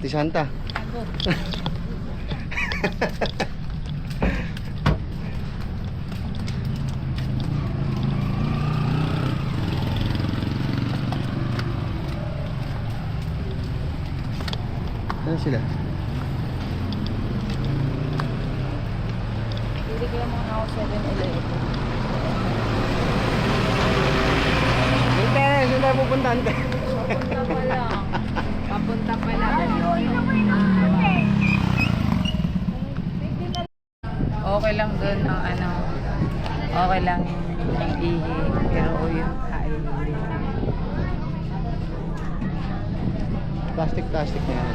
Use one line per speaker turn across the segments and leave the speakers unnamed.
Ate Santa. Ano sila?
Hindi kaya muna ako 7-Eleven.
Hindi, saan tayo pupuntahan ka?
Papunta pa lang. Papunta pa lang. Okay lang dun ang ano. Okay lang yung ihi. Pero yung kain.
Plastic na yan.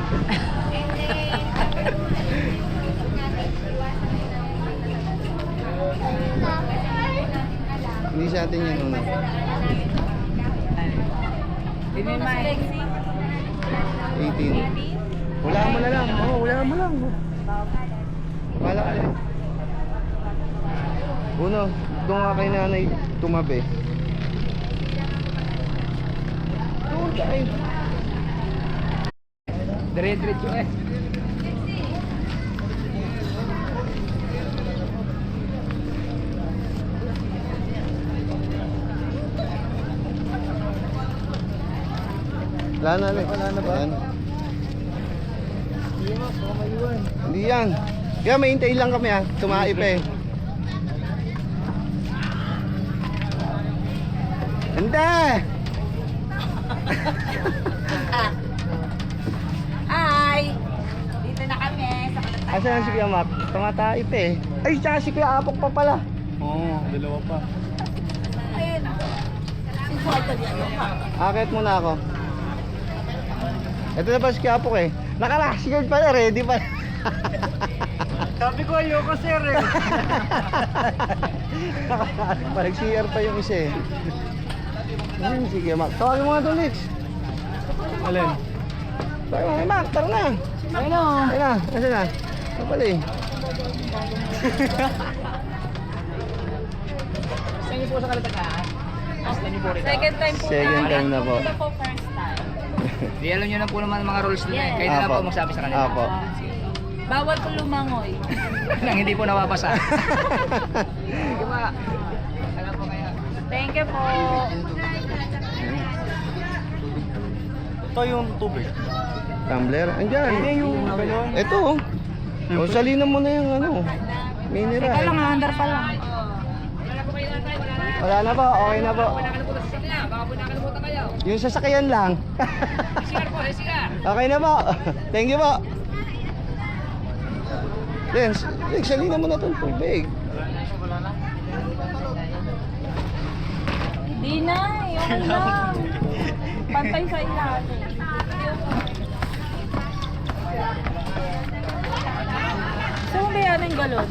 Hindi sa atin yan, ano?
Hindi mo ma-18.
18. Wala mo na lang. Oo, wala mo lang. Wala ka lang. Uno, doon nga kay nanay tumabi. Doon tayo.
Dire-diretso eh.
Wala na, Alex. Wala na ba? Hindi yan. Kaya may hintay lang kami ha. Tumaip eh. Hindi!
Hi! Dito na kami sa Kalatagan.
Asan na si Kuya Mac? Tumataip eh. Ay, tsaka si Kuya Apok pa pala.
Oo, dalawa pa.
Ayun.
Akit muna ako. Ito na ba si Kuya Apok eh. Naka-lashguard pala, ready pa.
Sabi ko ayoko sir eh.
Nag-CR pa yung isa eh. Ayun, sige Mac. Tawagin mo nga doon, Lex.
Alin?
Tawagin mo kay Mac, tara na.
Ayun o.
Ayun na, asan na? Ito pala eh.
Saan niyo po sa Kalatagan? Second time po.
Second time na po.
Ito po first time.
Di alam nyo na po naman mga rules nila eh. Kayo na lang
Apo.
po magsabi sa kanila.
Apo.
Bawal po lumangoy.
Nang hindi po nawapasa. Sige pa. Alam po kayo.
Thank you po.
Ito yung tubig.
Tumbler, andyan.
Hindi yung gano'n.
Ito oh. O, salinan mo na yung ano. Mineral.
Teka lang, under pa lang.
Wala na po, okay na po. Yung sasakyan lang. Okay na po. Thank you po. Then, salinan mo na itong tubig.
Di na, yun lang. Pantay sa ilalim. Saan ba yan ang galon?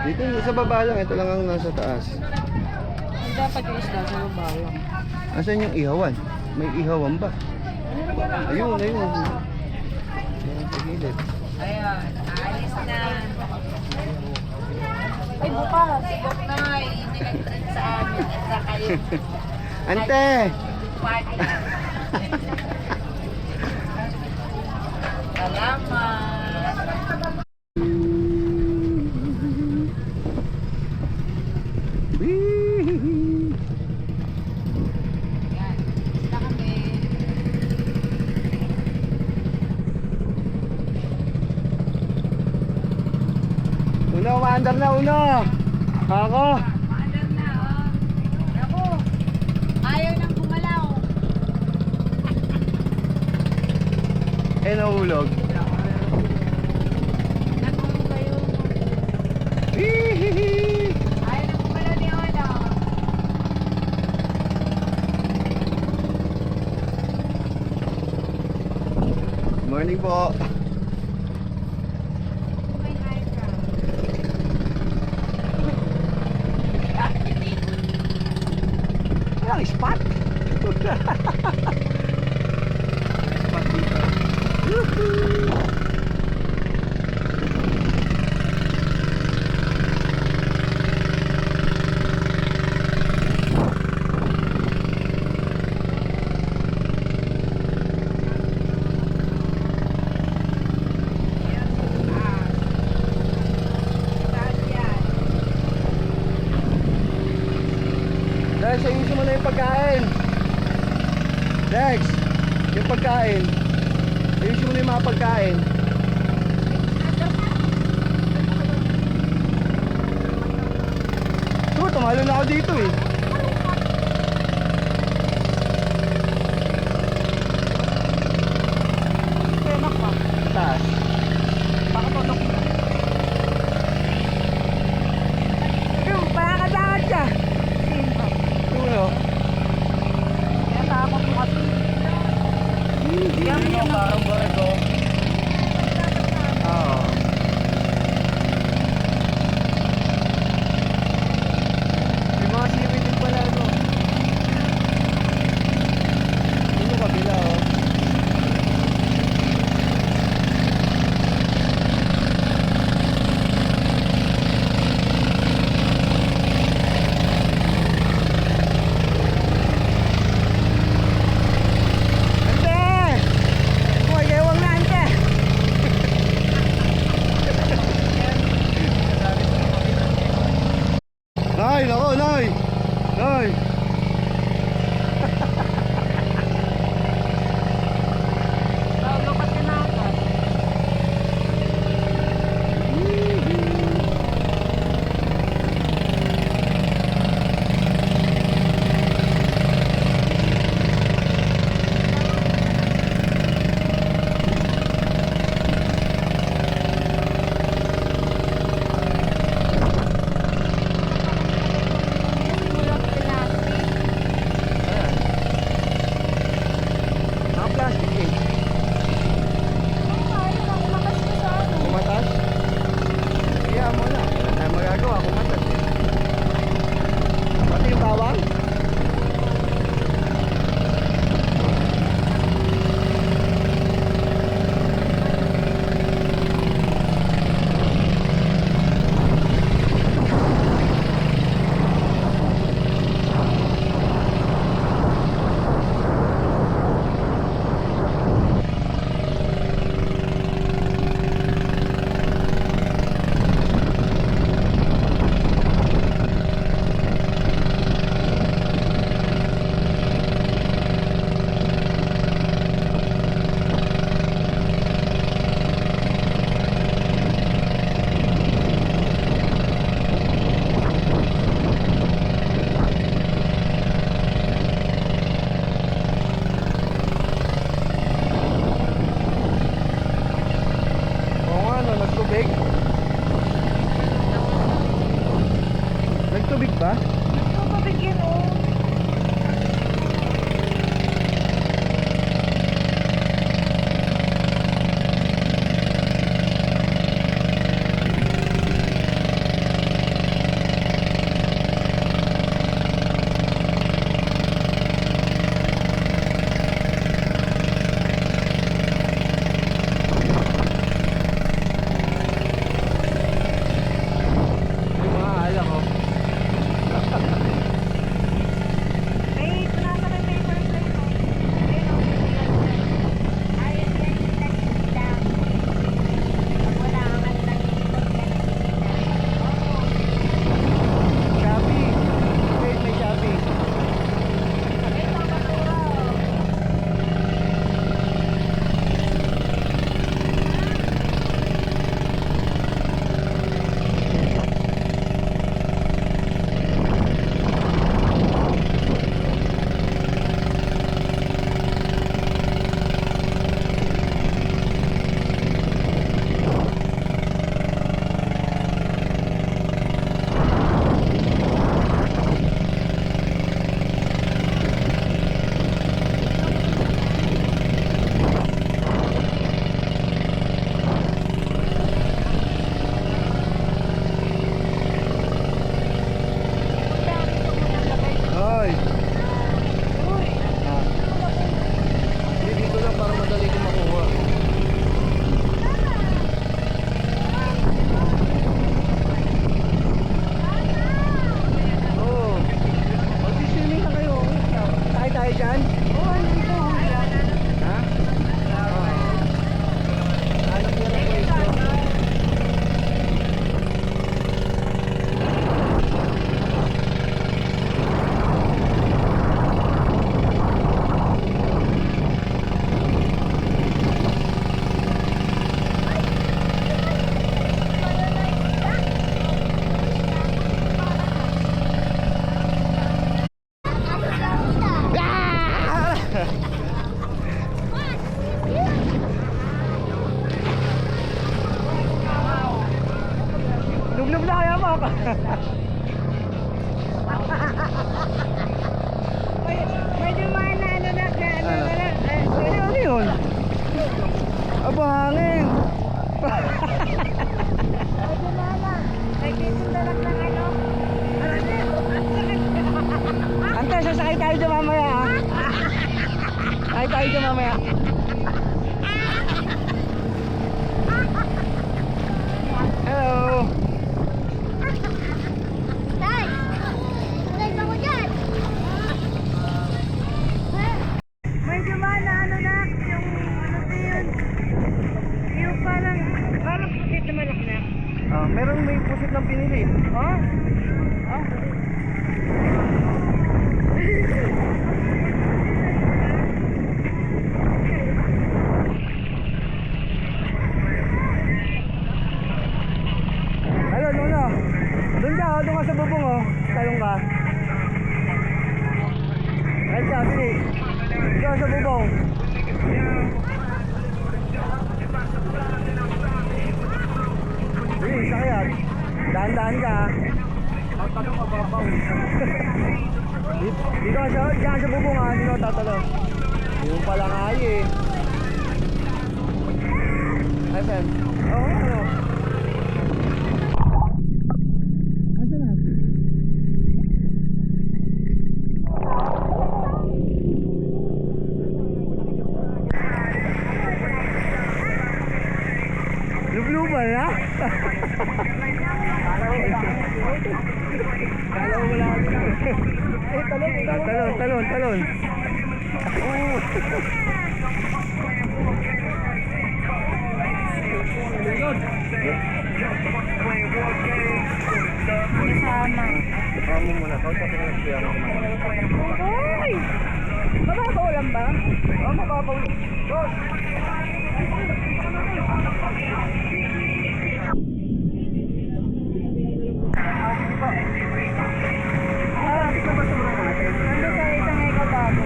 Dito sa baba lang, ito lang ang nasa taas.
Dapat yung isda sa baba lang.
Asan yung ihawan? May ihawan ba? Ayun, ayun. Ayun sa gilid.
Ayan, alis na. Ay, bukas. Na, inilagtan sa amin. At sa kayo.
Ante!
Party. Salamat. Yan, sila kami.
Uno, maandar na uno! Ako!
Maandar na, oh. Ako, ayaw nang gumalaw.
Eh, nahulog.
Nagulong kayo.
Hihihi!
Ayaw nang gumalaw ni Ola.
Morning po. Walang spot. Dex, yung pagkain. Ayusin mo na yung mga pagkain. Diba, tumalo na ako dito eh. Taas.
Yung palakad-lakad siya.
Tulo.
Natakot mo kasi. Yan yung barong-barong.
Oo. May mga seaweed din pala, no? Yun yung kabila, oh. buhangin. Ante, sasakay tayo dyan mamaya ha. Ay tayo dyan mamaya. Hello.
Medyo na ano na, yung ano na yun, yung parang pusit na manok na.
Meron may pusit ng pinili.
Oh? Oh?
Hello, Lola. Doon ka sa bubong oh. Talong ka. Right ka, bili. Doon ka sa bubong. Bili, sakyan. Dahan-dahan ka. Tatalong ka babaw. Dito ka sa bubong ha, hindi ka tatalong. Yung pala nga eh. Hi, friend. Oo, ano? Asa na? Lubluban ha? Kala mo wala kami. Talon. Oo.
Kasama.
Kasama mo muna. Kausapin na siya.
Uy! Mababaw lang ba?
Oo, mababaw. Boss!
Nandun sa isang ikaw bago.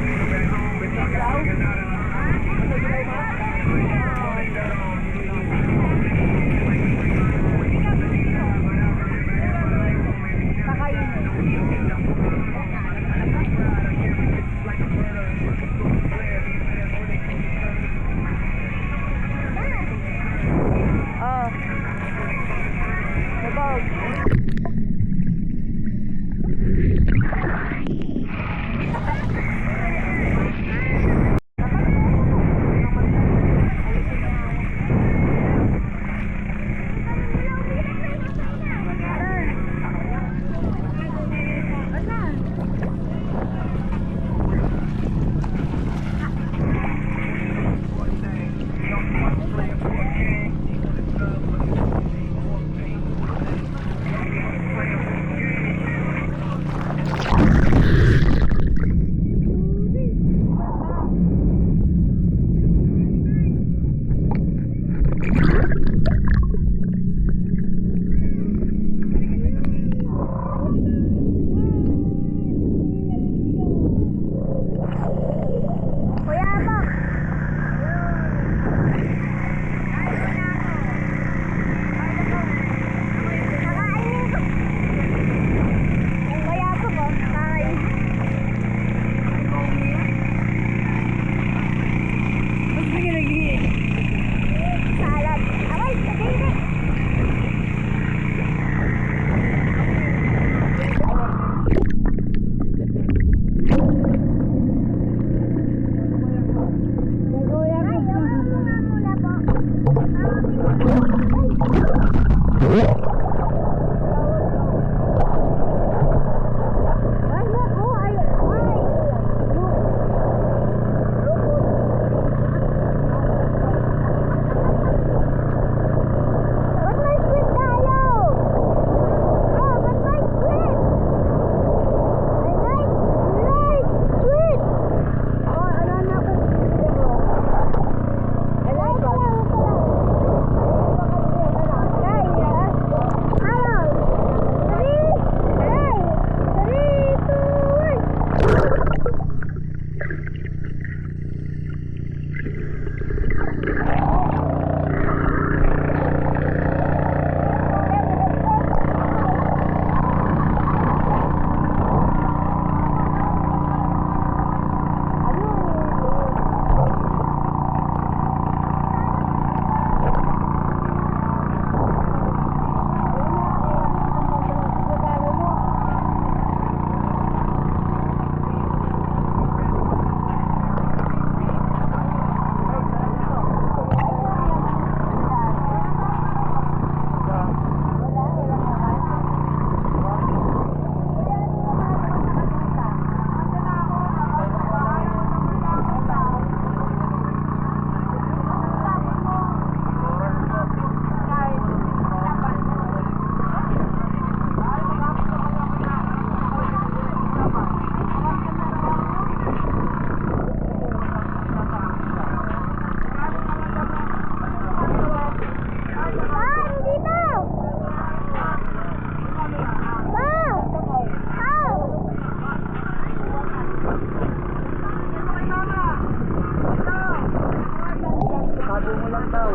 mo lang daw.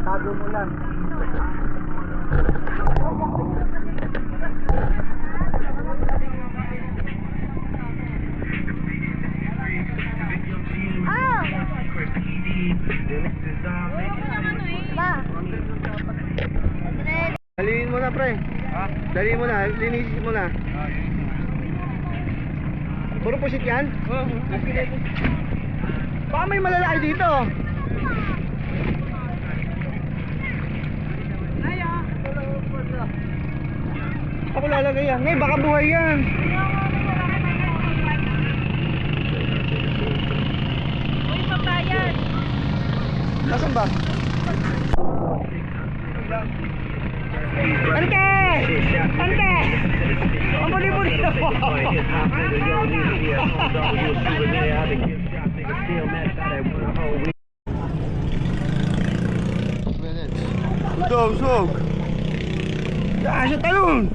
Tago mo lang. Dalihin mo na, pre. Dalihin mo na, linisin mo na. Puro pusit yan? Baka may malalaki dito. Ako lalagay yan. Ngayon, baka buhay yan.
Uy, papayan!
Nasaan ba? Ante! Ante! Ang buli-buli na po! Sog! Saan siya talon?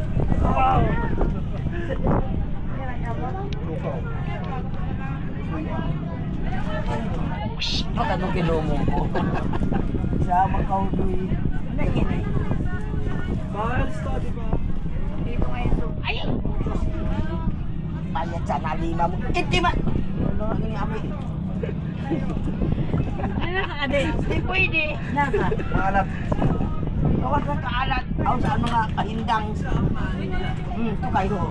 Anong kilomo mo? Sama ka uloy. Nakinig.
Dito ngayon to.
Ayun! Bayad sa nalima mo. Intima! Ano ang ingami?
Ano ka kadin?
Hindi pwede. Nasa?
Anak.
Kawas ng kaalat. Ako sa mga kahindang. Ito kayo.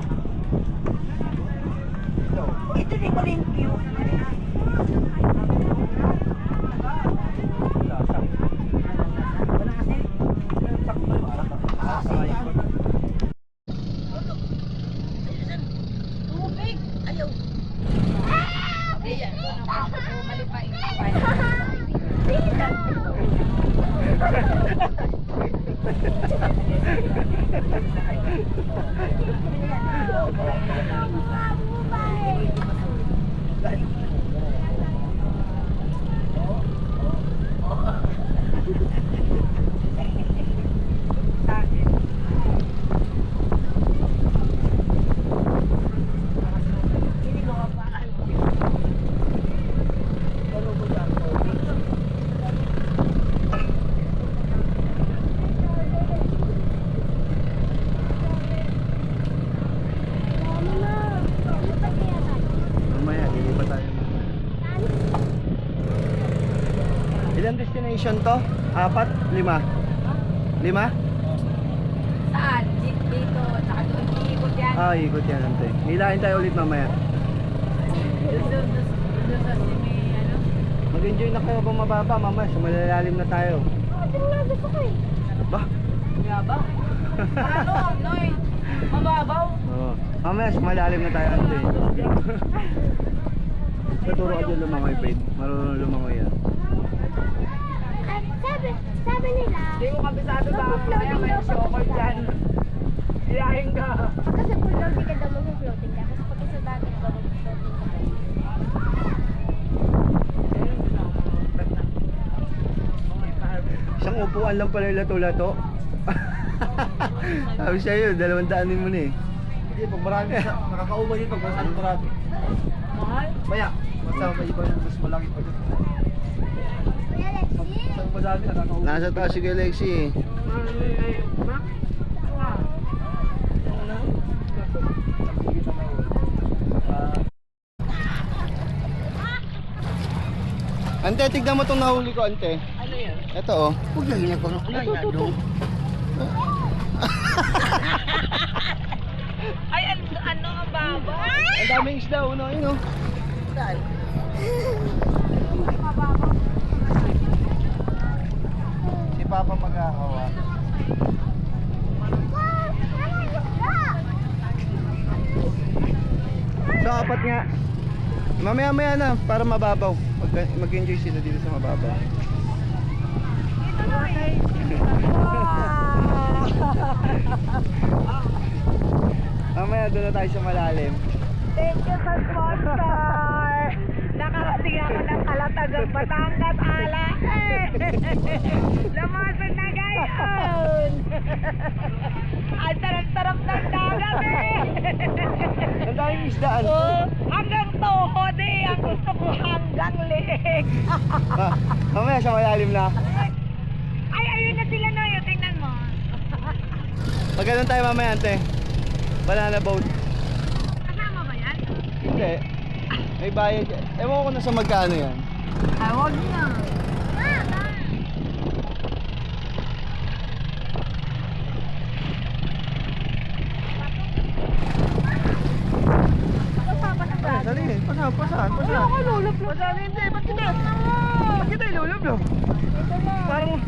Ito di ko rin cute. Wala kasi.
Tubig!
Ayaw.
Ayan. Mali pa.
Mamaya, hindi pa tayo. Ilang destination to? 4? 5? 5?
Saan? Jeep dito. Tsaka doon. Iikot yan.
Ah, ikot yan ante. Hilahin tayo ulit mamaya.
Doon sa simi, ano?
Mag-enjoy na kayo kung mababa, mama. Sumalalim na tayo. Ba?
Yaba? Ano? Noy? Mababaw?
Oo. Mamaya, sumalalim na tayo ante. Tuturo ka dyan lumangoy, babe. Marunong lumangoy yan.
Sabi nila,
Hindi ko kabisado ba? Kaya may shocker dyan. Iyahin ka.
kasi kung floating ka daw mag-floating ka. Kasi pag sa dagat ka mag-floating ka.
Isang upuan lang pala yung lato-lato. Sabi siya yun, 200 mo na eh.
Hindi, pag marami siya, nakakauba yun pag masyadong marami.
Mahal?
Maya, masama pa iba yung mas malaki pa dyan.
Kuya Lexi,
Pag madami, nakakauba.
Nasa taas si Galaxy eh. Ante, tignan mo itong nahuli ko, ante.
Ano yan?
Ito oh.
Huwag lang yan kung ano yan.
Ay, ano ang baba?
Ang daming isda, uno, yun oh. Si Papa mag-ahawa. So, 4 nga. Mamaya-maya na, para mababaw. Mag-enjoy sila dito sa mababaw. Mamaya doon na tayo sa malalim.
Thank you sa sponsor! Nakarating ako ng Kalatagang Batangas, ala! Lamasan na gayon! Ang sarap-sarap ng dagat eh!
Ang daming isdaan.
Hanggang
tuhod eh. Ang gusto ko hanggang leeg.
Mamaya sa malalim na.
Ay, ayun na sila na yun. Tingnan mo.
Pag ganun tayo mamaya, ante. Banana boat.
Kasama ba yan?
Hindi. May bayad. Ewan ko na sa magkano yan.
Ay, wag na.
Dali, pasahan. Ayoko lulublob. Pasahan, hindi. Ba't kita? Ba't kita ilulublob? Parang...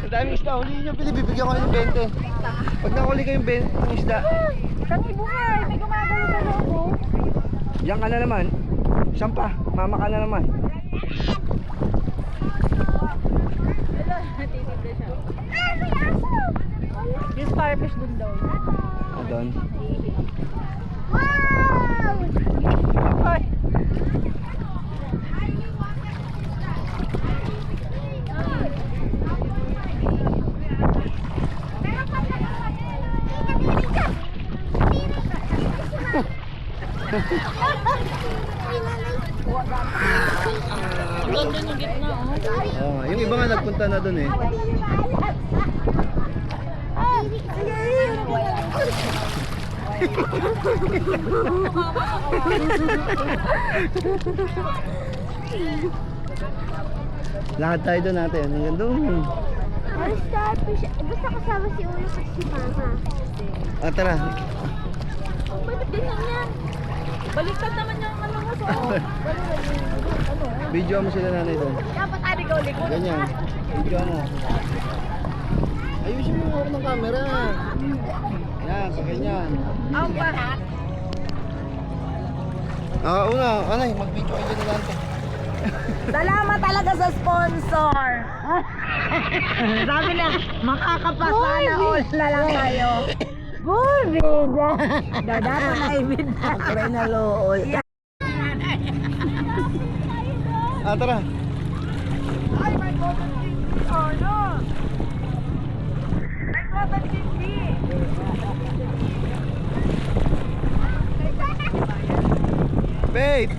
Ang daming isda. Huliin nyo, Pili. Bibigyan ko kayo ng 20. Pag nakuli kayong 20 ng isda.
Kangibo nga eh. May gumagalo sa loob oh.
Diyan ka na naman. Saan pa? Mama ka na naman.
Yung starfish dun daw.
Doon.
Ay.
Oo nga. Yung iba nga nagpunta na doon eh. Lakad tayo doon natin. Hanggang doon.
Ay, starfish. Basta kasama si Ulo at si Mama.
Tara.
Bakit ganyan yan? Baliktad naman yung ano mo sa
Video mo sila nanay doon.
Dapat ari ko likod.
Ganyan. Video mo. Ayusin mo ako ng camera. Yan, sa ganyan.
Ang pahat.
Una, anay, mag-video kayo na lang.
Salamat talaga sa sponsor. Sabi na, makakapasa na all na lang kayo. Bumida. Dada pa na ibida. Kaya na looy.
Tara.
Ay, may cotton candy. Oh, no. May cotton candy.
Wait.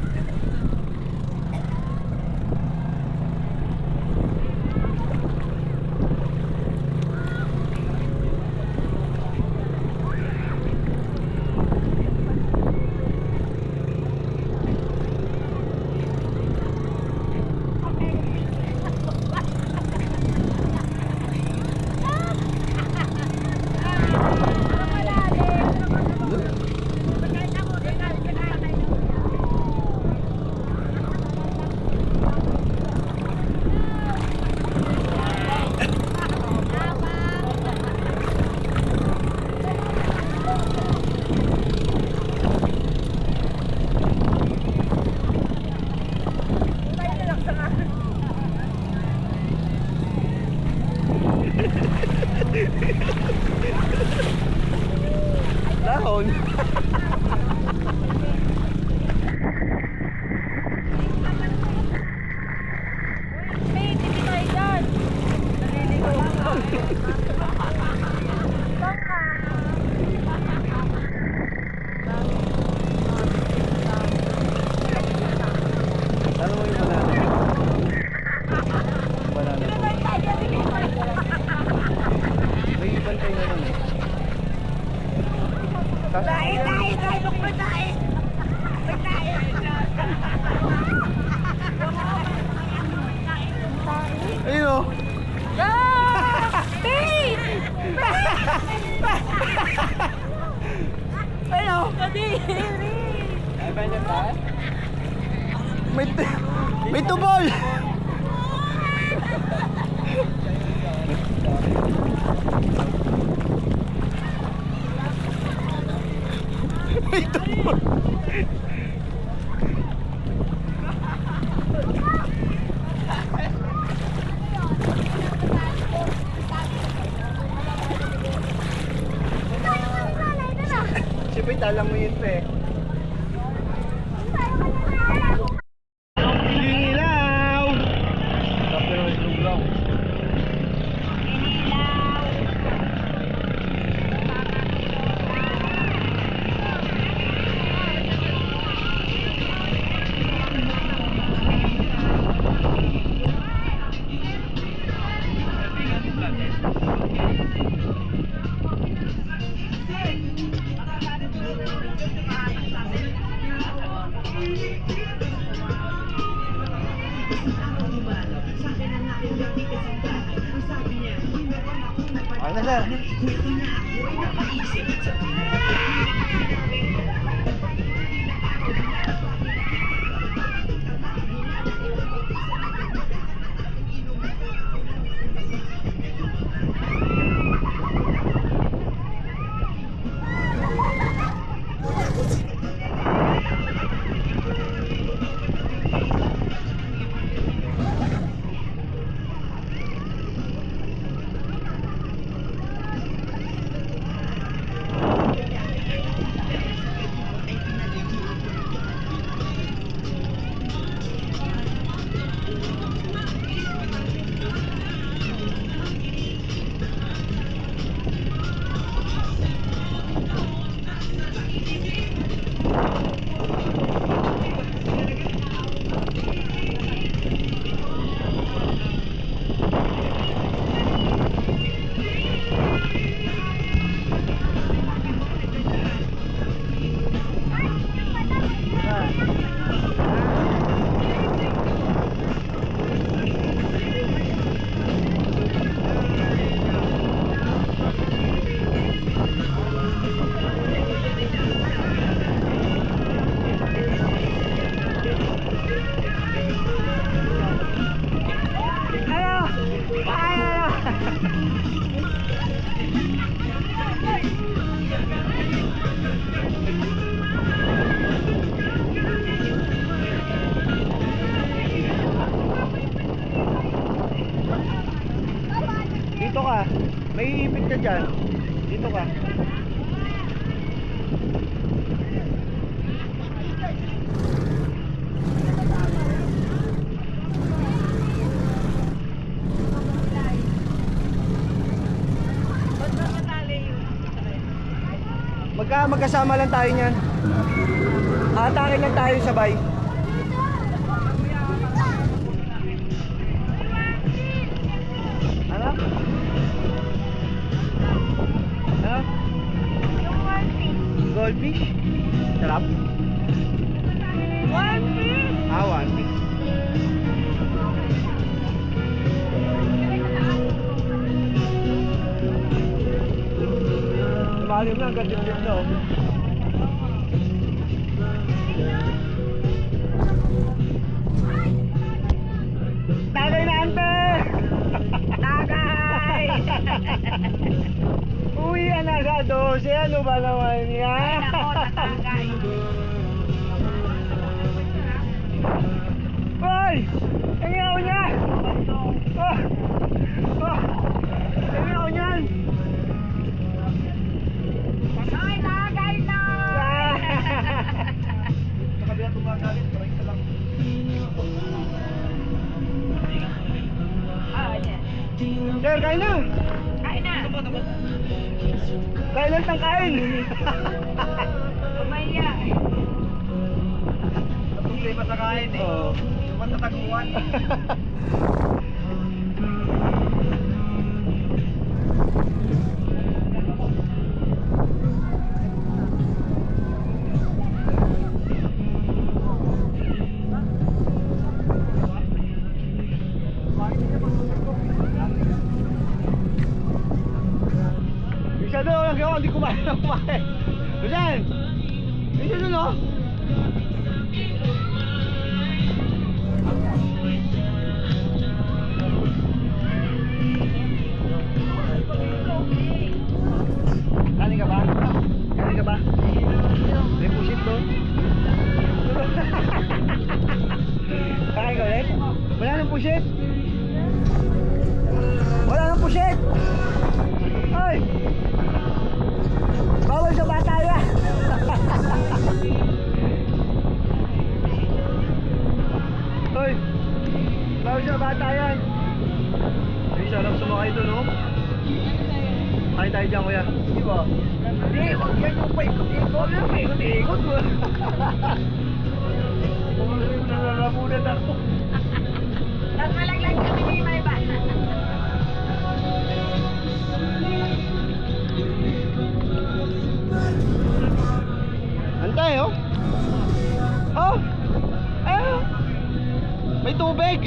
Dahon.
May hindi tayo dyan. Naliligo ako. Baka.
Ano mo yung banana? Banana po. May ibantay na nun eh.
Dahil, bukod dahil.
Ayun o.
Ayun, kadiri.
May tubol. May tubol. Siyempre, talang mo yun pa eh. Ilaw! Tapos yung itlog lang. Okay na, sir. Dito ka. May ipit ka dyan. Dito ka. Magkasama lang tayo niyan. Atakin lang tayo sabay. Ano? Ano? Goldfish? Sarap? One fish? One fish. Malim lang, gandit-gandit na oh. Tagay na ante! Tagay! Uwi na ka 12, ano ba naman yan? Hoy! Ang yaw niya! Oh! Oh! Ang yaw niyan!
Ay, tagay na!
Sa kabila tumagalit, parang isa lang.
Sir, kain na!
Kain na!
Kain lang tang kain!
Kumaya!
Problema sa kain eh.
Oo.
Sumat sa taguan.
Isa doon, lang ako, hindi kumain na kumain. Diyan! Isa doon oh! Kanin ka ba? Kanin ka ba? May pusit doon? Kain ka ulit? Wala nang pusit? Wala nang pusit! Ay! Bawal sa bata yan! Hoy! Bawal sa bata yan! Ay, sarap sumakay doon, no? Kain tayo dyan, kuya. Di ba? Hindi, huwag yan yung paikot-ikot. Paikot-ikot mo. Nalalamunan ako.
Tapos malaglag kami ni may bata.
Antay, oh! Oh! Ayun! May tubig!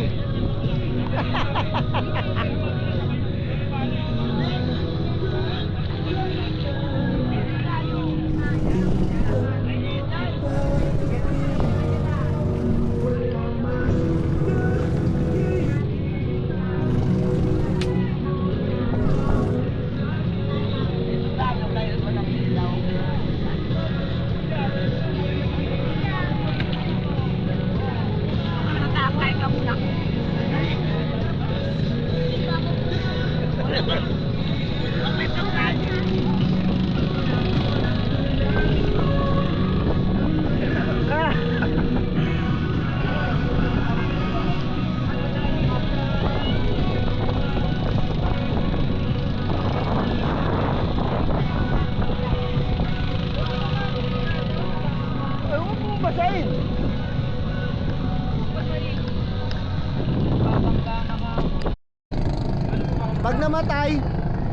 Ay, huwag mo basahin. Pag namatay,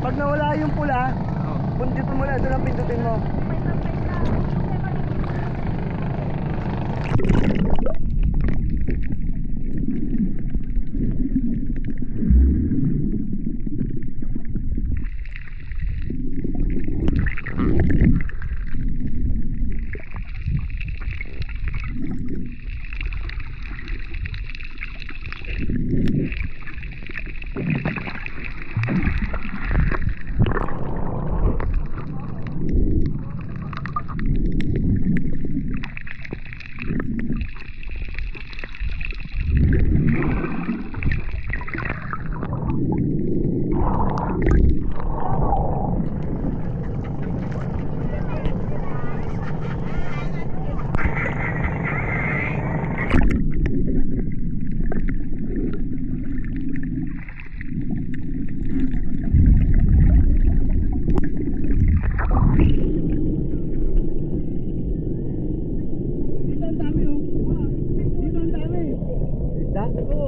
pag nawala yung pula, punditin mo na, doon ang pindutin mo.
Dali!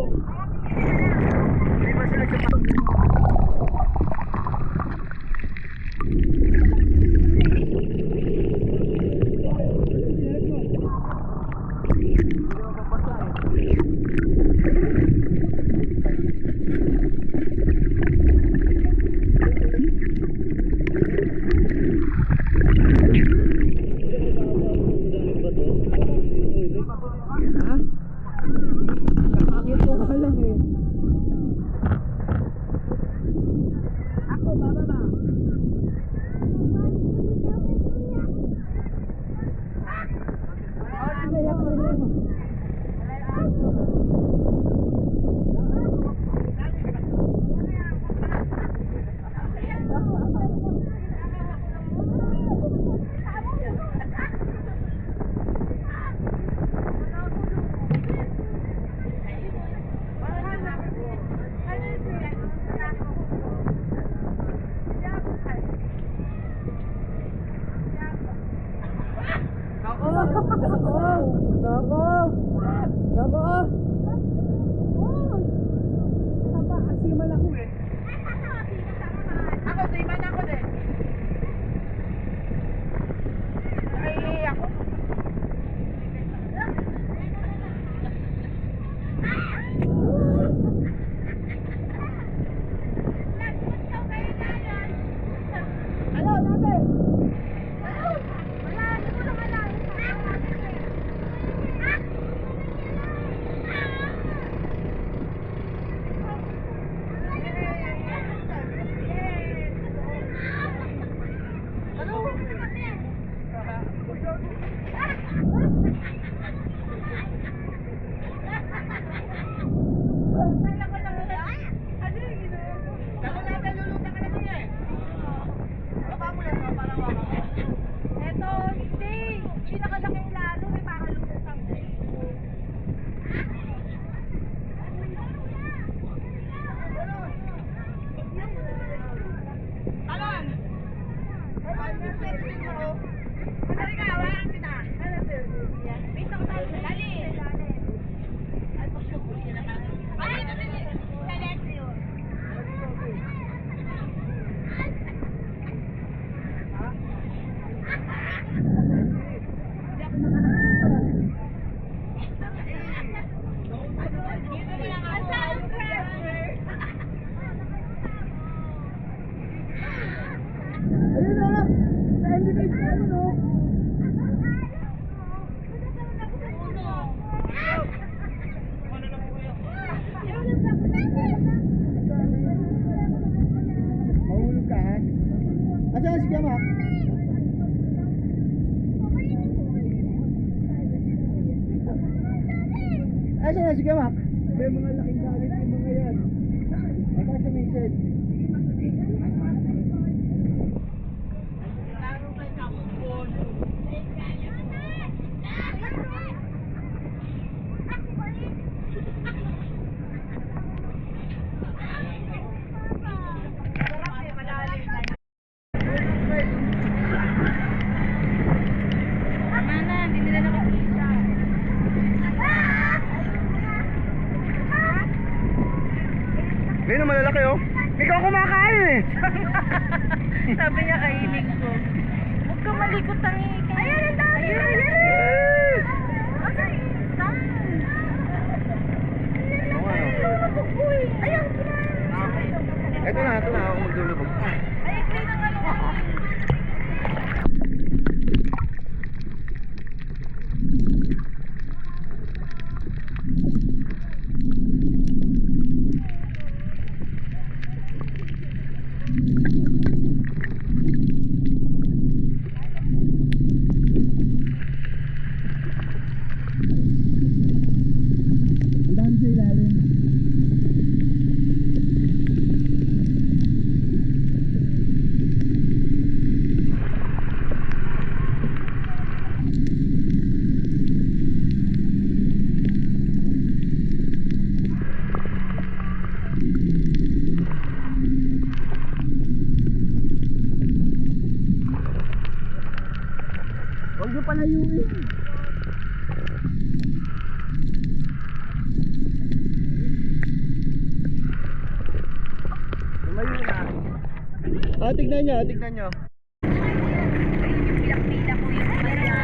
Mahulog ka ha? Asan si Gamak? Asan na si Gamak? May mga laking galit yung mga yan. Asan si Mason? Ngayon na malalaki oh. Ikaw kumakain eh.
Sabi niya kainin ko. Huwag ka malikot ang ikin. Ayan, ang dami. Asan yung isang? Ayan,
Ito na, ako maglulubog.
ay, clean ang ano.
Ang dami sa ilalim. Huwag niyo palayuin. Lumayo na. Tignan nyo, tignan nyo.
Pilak-pila ko yung kanya.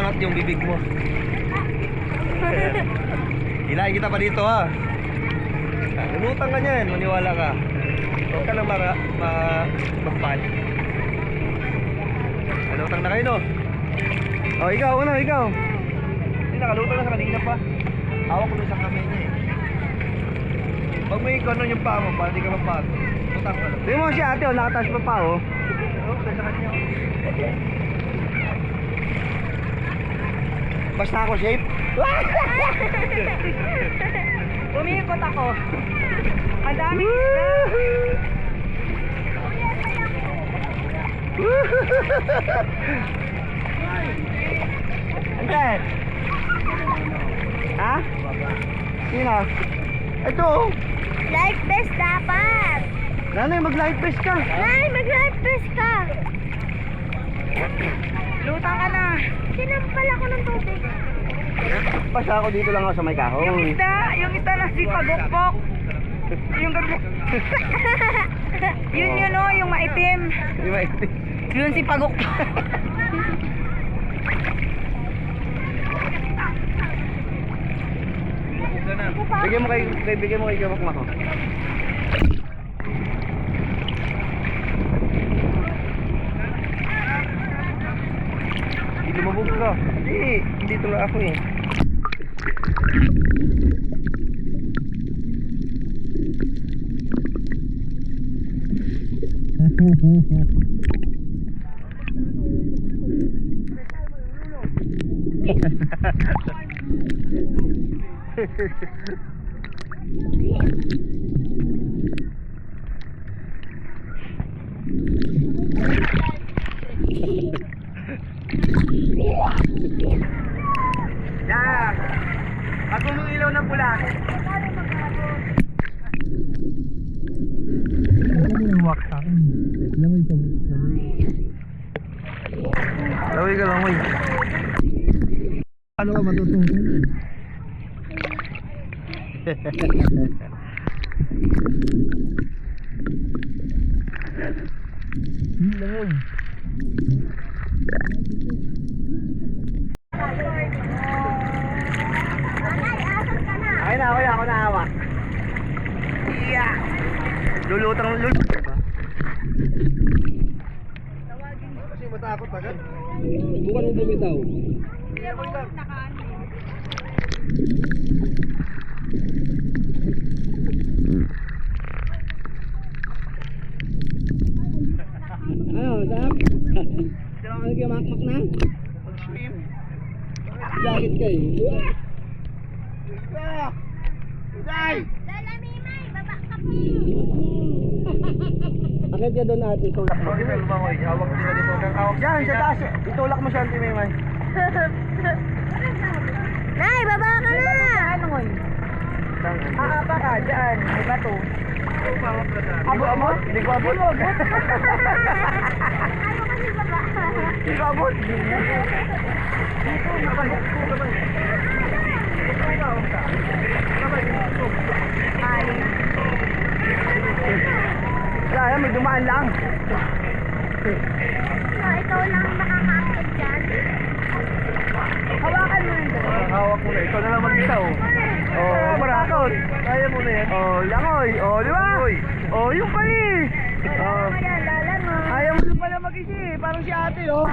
umangat yung bibig mo. Hilahin kita pa dito ha. Lulutang ka niyan, maniwala ka. Huwag ka lang magpal. Lulutang na kayo no? O ikaw, ano, ikaw? Hindi, nakalutang na sa kanina pa. Hawak ko doon sa kamay niya eh. Pag may ikanon yung paa mo, para di ka mapato. Lutang ka lang. Tingnan mo si ate, nakataas pa pa oh. Oo, sa kanya oh. Basta ako shape.
Umiikot ako. Ang daming isda.
Ante. Ha? Sino? Ito.
Life vest dapat.
Nanay, mag-light vest ka.
Nay, mag-life vest ka.
Lutang ka na.
Sinampal ako ng tubig.
Basta ako dito lang ako sa may kahon.
Yung isda na si Pagukpok. Yung gagok. Yun o, yung maitim.
Di ba?
Yun si Pagukpok.
Bigyan mo kay Gawak Mako. Lumabog ka. Hindi tuloy ako eh. Yan! Pag umiilaw ng pula. Lawi ka lang, Moy. Ano ka matutungkol? Lawi. Ay na, ako na hawak. Yeah. Lulutang. Kasi matakot agad. Bukan mo bumitaw. Ano, sarap? Sarap ka nagkamakmak na? Mag-swim. Bakit kayo? Day!
Lala Mimay, baba ka po.
Akit ka doon ate, itulak mo. Bakit ka lumangoy? Hawak mo sila dito. Hawak dyan, sa taas. Itulak mo siya, Auntie Maymay.
Nay, baba ka na.
Ano mo yun? Aapa ka, dyan. May bato. Abot?
Hindi ko abot.
Ayaw kasi baba.
Hindi ko abot. Kaya may dumaan lang.
So, ikaw lang makakaakit dyan.
Hawakan mo yun.
Hawak mo na. Ikaw na lang mag-isa oh. Oh, marakot. Kaya mo na yan. Oh, langoy. Oh, di ba? Oh, yung pali. Oh.
Ayan, lala mo.
Ayaw mo na pala mag-isa eh. Parang si ate oh.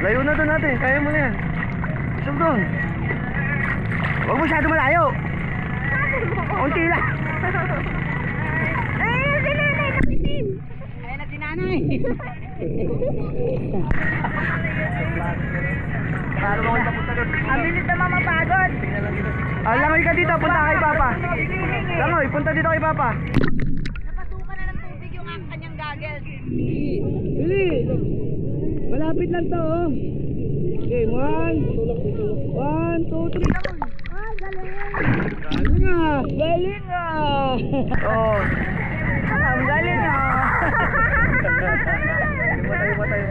Layo na doon natin. Kaya mo na yan. Isog doon. Huwag masyado malayo. Unti lang.
Ayun, si Nanay nakitim.
Ayan na si nanay.
Paano mo kayo papunta doon?
Ang bilis naman mapagod.
Langoy ka dito. Punta kay Papa. Langoy, punta dito kay Papa.
Napasukan na ng tubig yung kanyang gagel.
Bili. Malapit lang to oh. Okay, 1, 2, 3.
Ah, galing.
Galing ah.
Galing ah.
Oh.
Ang galing ah.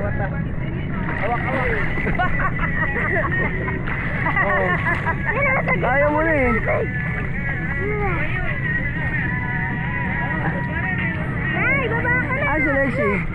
Mata. Hawak. Oh. Kaya mo na eh.
Nay, baba ka na.
Ah, sila Hershey.